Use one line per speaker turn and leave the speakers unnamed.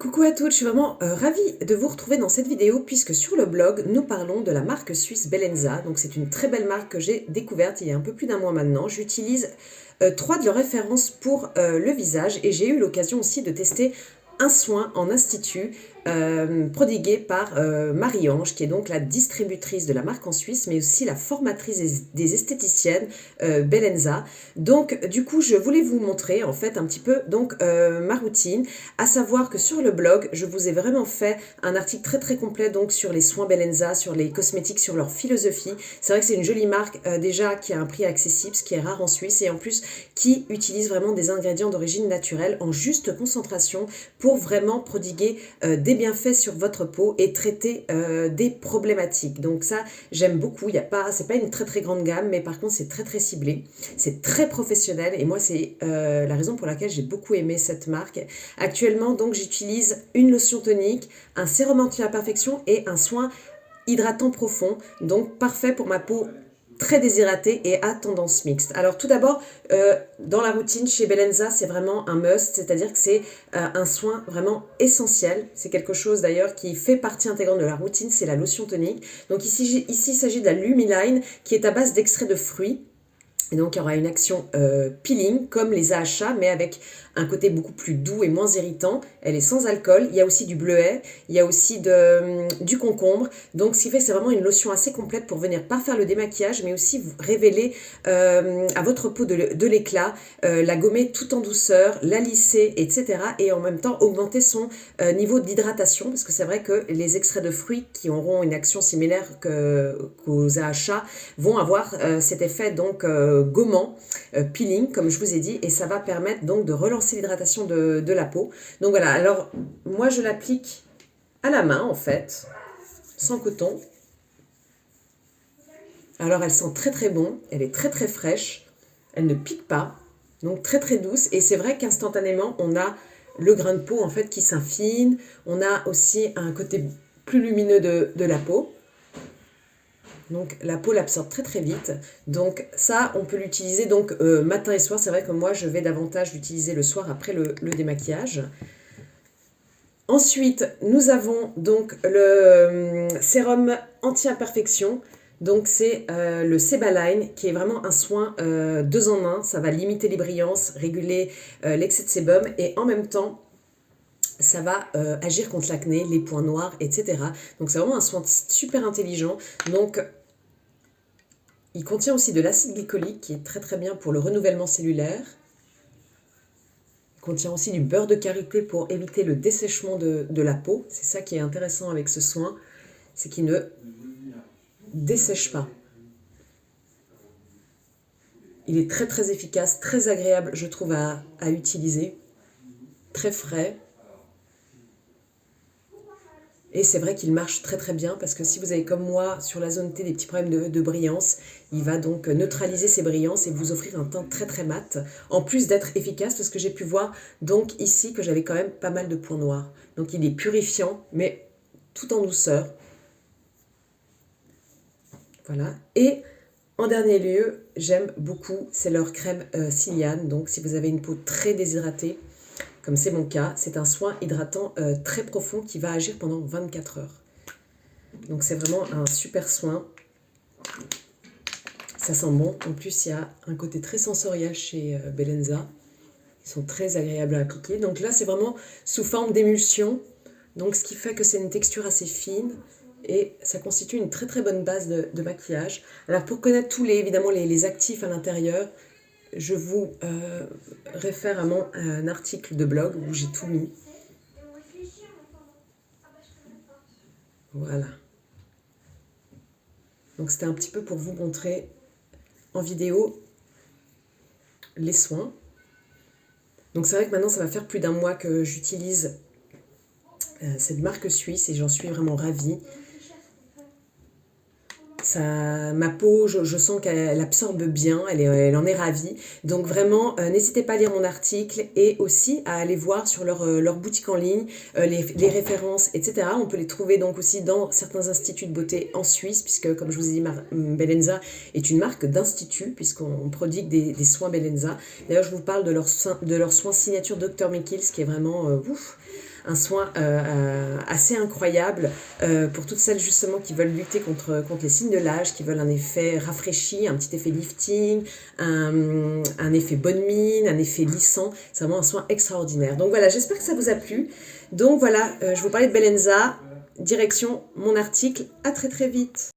Coucou à toutes, je suis vraiment ravie de vous retrouver dans cette vidéo puisque sur le blog, nous parlons de la marque suisse Bellenza. Donc c'est une très belle marque que j'ai découverte il y a un peu plus d'un mois maintenant. J'utilise trois de leurs références pour le visage et j'ai eu l'occasion aussi de tester un soin en institut prodigué par Marie-Ange, qui est donc la distributrice de la marque en Suisse, mais aussi la formatrice des esthéticiennes Bellenza. Donc du coup, je voulais vous montrer en fait un petit peu donc ma routine, à savoir que sur le blog, je vous ai vraiment fait un article très complet donc sur les soins Bellenza, sur les cosmétiques, sur leur philosophie. C'est vrai que c'est une jolie marque déjà qui a un prix accessible, ce qui est rare en Suisse, et en plus qui utilise vraiment des ingrédients d'origine naturelle en juste concentration pour vraiment prodiguer des bienfaits sur votre peau et traiter des problématiques. Donc ça, j'aime beaucoup. C'est pas une très grande gamme, mais par contre, c'est très ciblé. C'est très professionnel et moi, c'est la raison pour laquelle j'ai beaucoup aimé cette marque. Actuellement, donc, j'utilise une lotion tonique, un sérum anti-imperfection et un soin hydratant profond. Donc, parfait pour ma peau très déshydratée et à tendance mixte. Alors tout d'abord, dans la routine chez Bellenza, c'est vraiment un must, c'est-à-dire que c'est un soin vraiment essentiel. C'est quelque chose d'ailleurs qui fait partie intégrante de la routine, c'est la lotion tonique. Donc ici il s'agit de la Lumiline qui est à base d'extrait de fruits. Et donc, il y aura une action peeling, comme les AHA, mais avec un côté beaucoup plus doux et moins irritant. Elle est sans alcool. Il y a aussi du bleuet, il y a aussi du concombre. Donc, ce qui fait que c'est vraiment une lotion assez complète pour venir parfaire le démaquillage, mais aussi vous révéler à votre peau de l'éclat, la gommer tout en douceur, la lisser, etc. Et en même temps, augmenter son niveau d'hydratation, parce que c'est vrai que les extraits de fruits qui auront une action similaire qu'aux AHA vont avoir cet effet donc gommant, peeling comme je vous ai dit, et ça va permettre donc de relancer l'hydratation de la peau. Donc voilà, alors moi je l'applique à la main en fait, sans coton. Alors elle sent très bon, elle est très fraîche, elle ne pique pas, donc très douce, et c'est vrai qu'instantanément on a le grain de peau en fait qui s'affine, on a aussi un côté plus lumineux de la peau. Donc la peau l'absorbe très vite. Donc ça, on peut l'utiliser donc matin et soir. C'est vrai que moi, je vais davantage l'utiliser le soir après le démaquillage. Ensuite, nous avons donc le sérum anti-imperfection. Donc c'est le Sebaline qui est vraiment un soin 2 en 1. Ça va limiter les brillances, réguler l'excès de sébum et en même temps, ça va agir contre l'acné, les points noirs, etc. Donc c'est vraiment un soin super intelligent. Donc il contient aussi de l'acide glycolique qui est très bien pour le renouvellement cellulaire. Il contient aussi du beurre de karité pour éviter le dessèchement de la peau. C'est ça qui est intéressant avec ce soin, c'est qu'il ne dessèche pas. Il est très efficace, très agréable je trouve à utiliser, très frais. Et c'est vrai qu'il marche très bien parce que si vous avez comme moi sur la zone T des petits problèmes de brillance, il va donc neutraliser ces brillances et vous offrir un teint très mat. En plus d'être efficace parce que j'ai pu voir donc ici que j'avais quand même pas mal de points noirs. Donc il est purifiant mais tout en douceur. Voilà. Et en dernier lieu, j'aime beaucoup, c'est leur crème Ciliane. Donc si vous avez une peau très déshydratée, comme c'est mon cas, c'est un soin hydratant très profond qui va agir pendant 24 heures. Donc c'est vraiment un super soin. Ça sent bon. En plus, il y a un côté très sensoriel chez Bellenza. Ils sont très agréables à appliquer. Donc là, c'est vraiment sous forme d'émulsion. Donc ce qui fait que c'est une texture assez fine. Et ça constitue une très bonne base de maquillage. Alors pour connaître tous évidemment les actifs à l'intérieur, je vous réfère à un article de blog où j'ai tout mis. Voilà. Donc c'était un petit peu pour vous montrer en vidéo les soins. Donc c'est vrai que maintenant ça va faire plus d'un mois que j'utilise cette marque suisse et j'en suis vraiment ravie. Ma peau, je sens qu'elle absorbe bien, elle en est ravie. Donc vraiment, n'hésitez pas à lire mon article et aussi à aller voir sur leur boutique en ligne, les références, etc. On peut les trouver donc aussi dans certains instituts de beauté en Suisse, puisque comme je vous ai dit, Bellenza est une marque d'institut, puisqu'on prodigue des soins Bellenza. D'ailleurs, je vous parle de leur soin signature Dr. Mickels, qui est vraiment un soin assez incroyable pour toutes celles justement qui veulent lutter contre les signes de l'âge, qui veulent un effet rafraîchi, un petit effet lifting, un effet bonne mine, un effet lissant. C'est vraiment un soin extraordinaire. Donc voilà, j'espère que ça vous a plu. Donc voilà, je vous parlais de Bellenza, direction mon article. À très très vite.